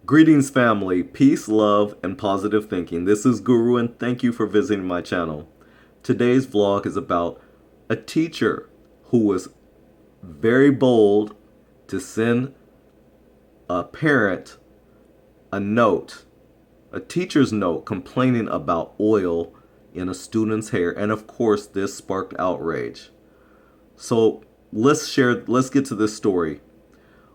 Greetings, family. Peace, love, and positive thinking. This is Guru, and thank you for visiting my channel. Today's vlog is about a teacher who was very bold to send a parent a note, a teacher's note complaining about oil in a student's hair, and of course, this sparked outrage. So let's get to this story.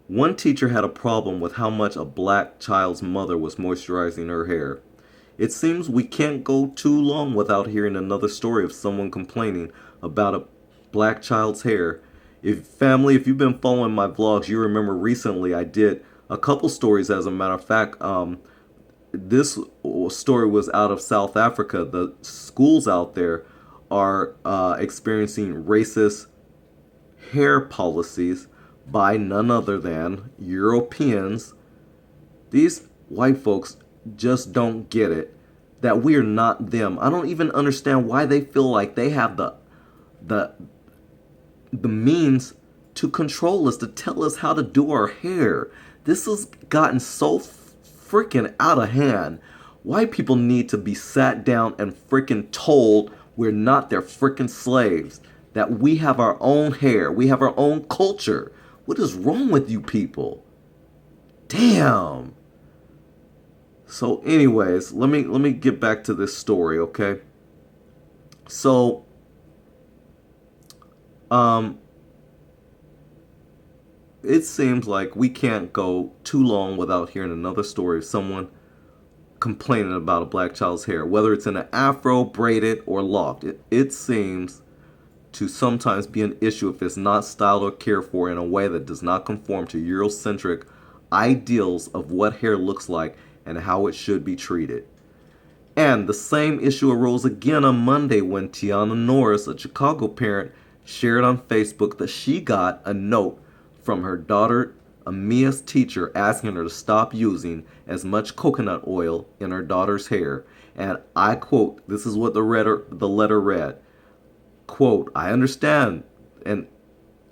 One teacher had a problem with how much a black child's mother was moisturizing her hair. It seems we can't go too long without hearing another story of someone complaining about a black child's hair. If you've been following my vlogs, you remember recently I did a couple stories. As a matter of fact, this story was out of South Africa. The schools out there are experiencing racist hair policies by none other than Europeans. These white folks just don't get it that we are not them. I don't even understand why they feel like they have the the means to control us, to tell us how to do our hair. This has gotten so freaking out of hand. White people need to be sat down and freaking told we're not their freaking slaves, that we have our own hair, we have our own culture. What is wrong with you people? Damn. So anyways, let me get back to this story, okay? So it seems like we can't go too long without hearing another story of someone complaining about a black child's hair, whether it's in an afro, braided, or locked. It seems to sometimes be an issue if it's not styled or cared for in a way that does not conform to Eurocentric ideals of what hair looks like and how it should be treated. And the same issue arose again on Monday when Tiana Norris, a Chicago parent, shared on Facebook that she got a note from her daughter Amia's teacher asking her to stop using as much coconut oil in her daughter's hair. And I quote, this is what the letter read. Quote, I understand, and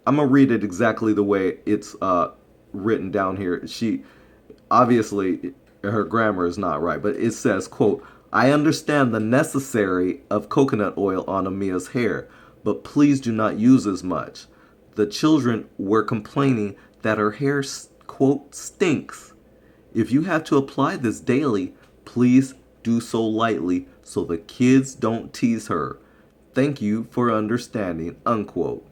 I'm going to read it exactly the way it's written down here. She, obviously, her grammar is not right, but it says, quote, I understand the necessary of coconut oil on Amia's hair, but please do not use as much. The children were complaining that her hair, quote, stinks. If you have to apply this daily, please do so lightly so the kids don't tease her. Thank you for understanding, unquote.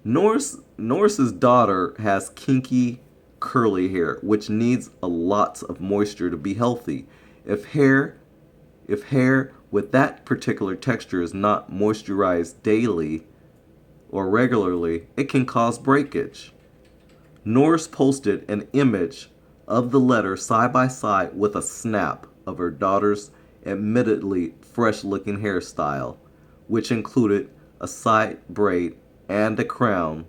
Norris's daughter has kinky, curly hair, which needs a lot of moisture to be healthy. If hair with that particular texture is not moisturized daily or regularly, it can cause breakage. Norris posted an image of the letter side by side with a snap of her daughter's admittedly fresh-looking hairstyle, which included a side braid and a crown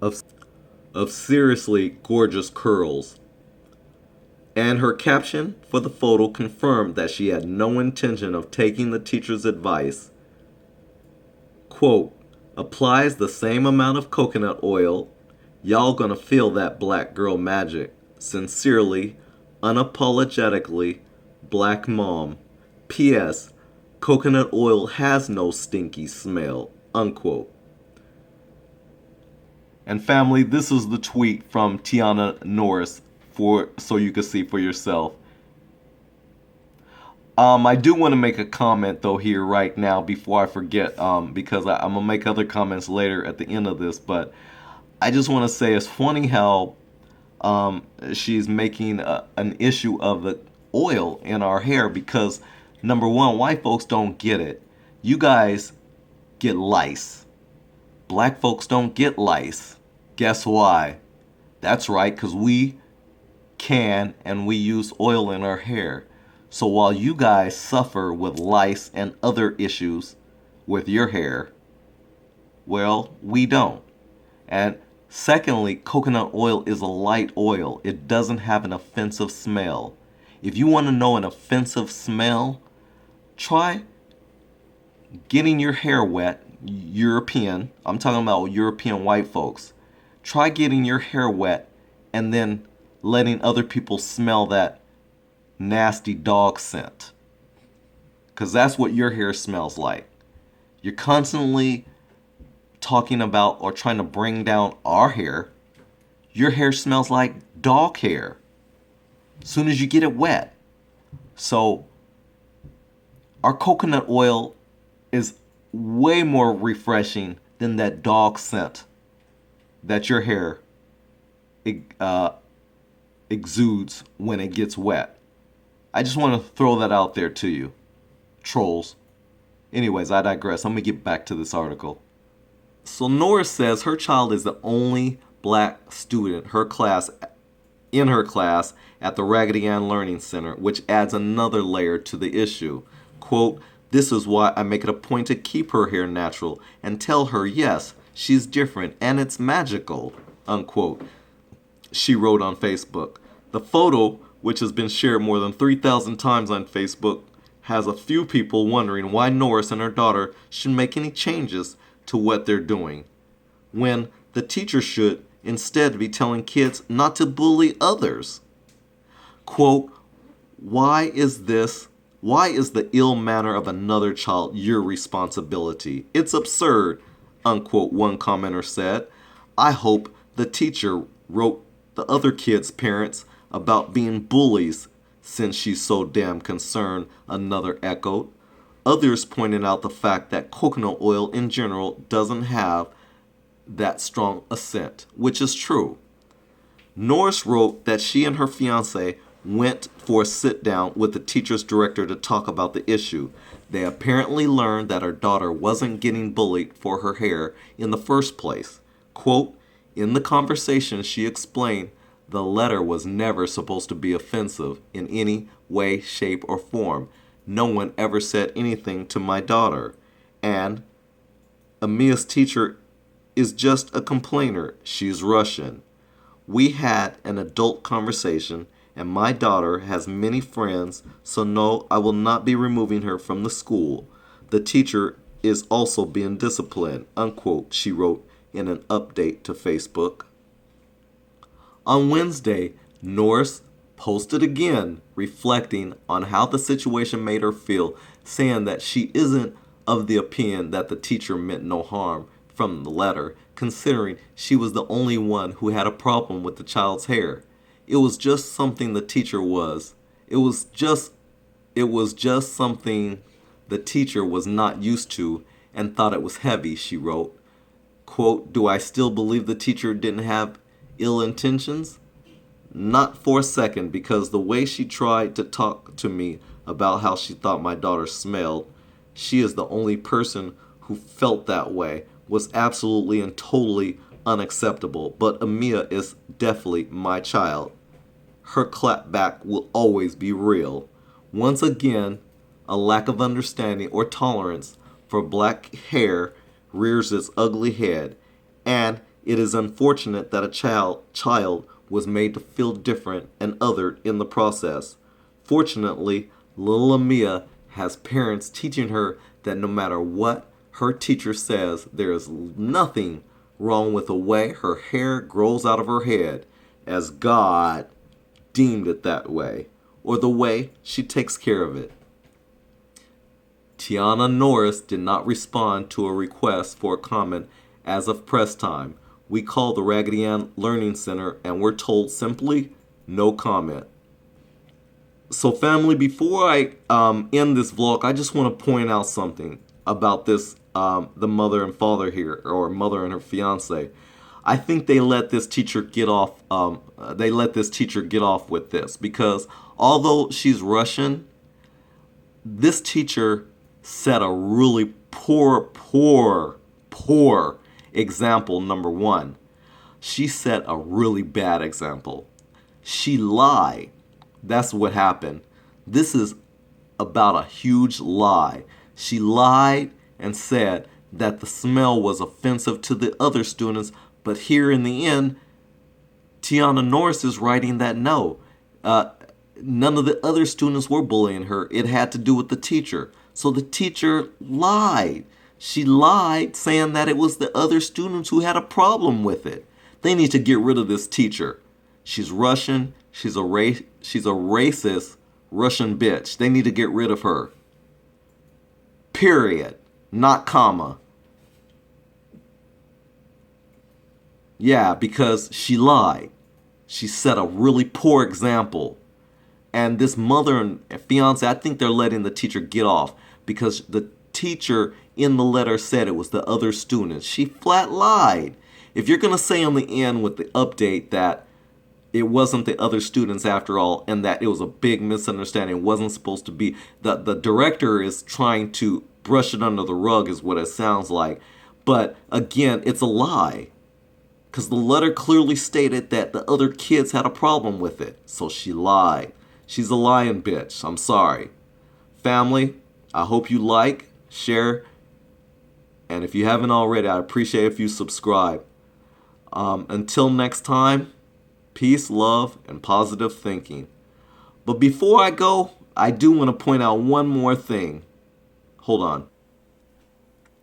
of seriously gorgeous curls. And her caption for the photo confirmed that she had no intention of taking the teacher's advice. Quote, applies the same amount of coconut oil. Y'all gonna feel that black girl magic. Sincerely, unapologetically, Black Mom. P.S. Coconut oil has no stinky smell. Unquote. And family, this is the tweet from Tiana Norris so you can see for yourself. I do want to make a comment though here right now before I forget, because I'm gonna make other comments later at the end of this, but I just want to say it's funny how she's making an issue of the oil in our hair because, number one, white folks don't get it. You guys get lice. Black folks don't get lice. Guess why? That's right, because we can and we use oil in our hair. So while you guys suffer with lice and other issues with your hair, well, we don't. And secondly, coconut oil is a light oil. It doesn't have an offensive smell. If you want to know an offensive smell, try getting your hair wet. European, I'm talking about European white folks. Try getting your hair wet and then letting other people smell that nasty dog scent. Because that's what your hair smells like. You're constantly talking about or trying to bring down our hair. Your hair smells like dog hair as soon as you get it wet. So our coconut oil is way more refreshing than that dog scent that your hair exudes when it gets wet. I just want to throw that out there to you, trolls. Anyways, I digress. I'm going to get back to this article. So Norris says her child is the only black student in her class at the Raggedy Ann Learning Center, which adds another layer to the issue. Quote, "This is why I make it a point to keep her hair natural and tell her, yes, she's different and it's magical," unquote, she wrote on Facebook. The photo, which has been shared more than 3,000 times on Facebook, has a few people wondering why Norris and her daughter should make any changes to what they're doing, when the teacher should instead be telling kids not to bully others. Quote, why is the ill manner of another child your responsibility? It's absurd, unquote, one commenter said. I hope the teacher wrote the other kids' parents about being bullies since she's so damn concerned, another echoed. Others pointed out the fact that coconut oil in general doesn't have that strong a scent, which is true. Norris wrote that she and her fiance went for a sit down with the teacher's director to talk about the issue. They apparently learned that her daughter wasn't getting bullied for her hair in the first place. Quote, in the conversation, she explained the letter was never supposed to be offensive in any way, shape, or form. No one ever said anything to my daughter. And Amia's teacher is just a complainer. She's Russian. We had an adult conversation, and my daughter has many friends, so no, I will not be removing her from the school. The teacher is also being disciplined, unquote, she wrote in an update to Facebook. On Wednesday, Norris posted again, reflecting on how the situation made her feel, saying that she isn't of the opinion that the teacher meant no harm from the letter, considering she was the only one who had a problem with the child's hair. It was just something the teacher was. It was just something the teacher was not used to and thought it was heavy, she wrote. Quote, do I still believe the teacher didn't have ill intentions? Not for a second, because the way she tried to talk to me about how she thought my daughter smelled, she is the only person who felt that way, was absolutely and totally unacceptable. But Amia is definitely my child. Her clapback will always be real. Once again, a lack of understanding or tolerance for black hair rears its ugly head, and it is unfortunate that a child was made to feel different and othered in the process. Fortunately, little Amia has parents teaching her that no matter what her teacher says, there is nothing wrong with the way her hair grows out of her head, as God deemed it that way, or the way she takes care of it. Tiana Norris did not respond to a request for a comment as of press time. We called the Raggedy Ann Learning Center and were told simply, no comment. So family, before I end this vlog, I just want to point out something about this, the mother and father here, or mother and her fiance. I think they let this teacher get off, with this, because although she's Russian, this teacher set a really poor example. Number one, she set a really bad example. She lied. That's what happened. This is about a huge lie. She lied and said that the smell was offensive to the other students, but here in the end, Tiana Norris is writing that no, none of the other students were bullying her. It had to do with the teacher. So the teacher lied. She lied, saying that it was the other students who had a problem with it. They need to get rid of this teacher. She's Russian. She's she's a racist Russian bitch. They need to get rid of her. Period. Not comma. Yeah, because she lied. She set a really poor example. And this mother and fiance, I think they're letting the teacher get off because the teacher in the letter said it was the other students. She flat lied. If you're going to say on the end with the update that it wasn't the other students after all and that it was a big misunderstanding, it wasn't supposed to be, the director is trying to brush it under the rug is what it sounds like. But again, it's a lie. Because the letter clearly stated that the other kids had a problem with it. So she lied. She's a lying bitch. I'm sorry. Family, I hope you like, share, and if you haven't already, I'd appreciate if you subscribe. Until next time, peace, love, and positive thinking. But before I go, I do want to point out one more thing. Hold on.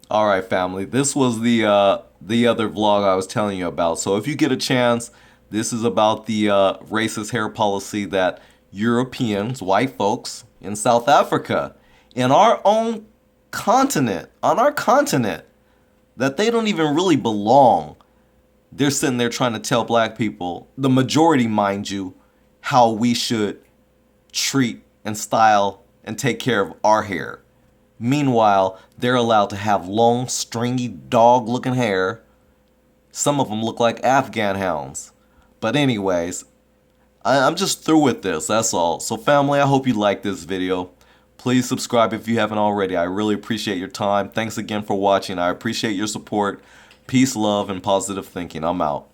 All right, family. This was the other vlog I was telling you about. So if you get a chance, this is about the racist hair policy that Europeans, white folks in South Africa, in our own continent, on our continent, that they don't even really belong. They're sitting there trying to tell black people, the majority, mind you, how we should treat and style and take care of our hair. Meanwhile, they're allowed to have long, stringy, dog-looking hair. Some of them look like Afghan hounds. But anyways, I'm just through with this, that's all. So family, I hope you like this video. Please subscribe if you haven't already. I really appreciate your time. Thanks again for watching. I appreciate your support. Peace, love, and positive thinking. I'm out.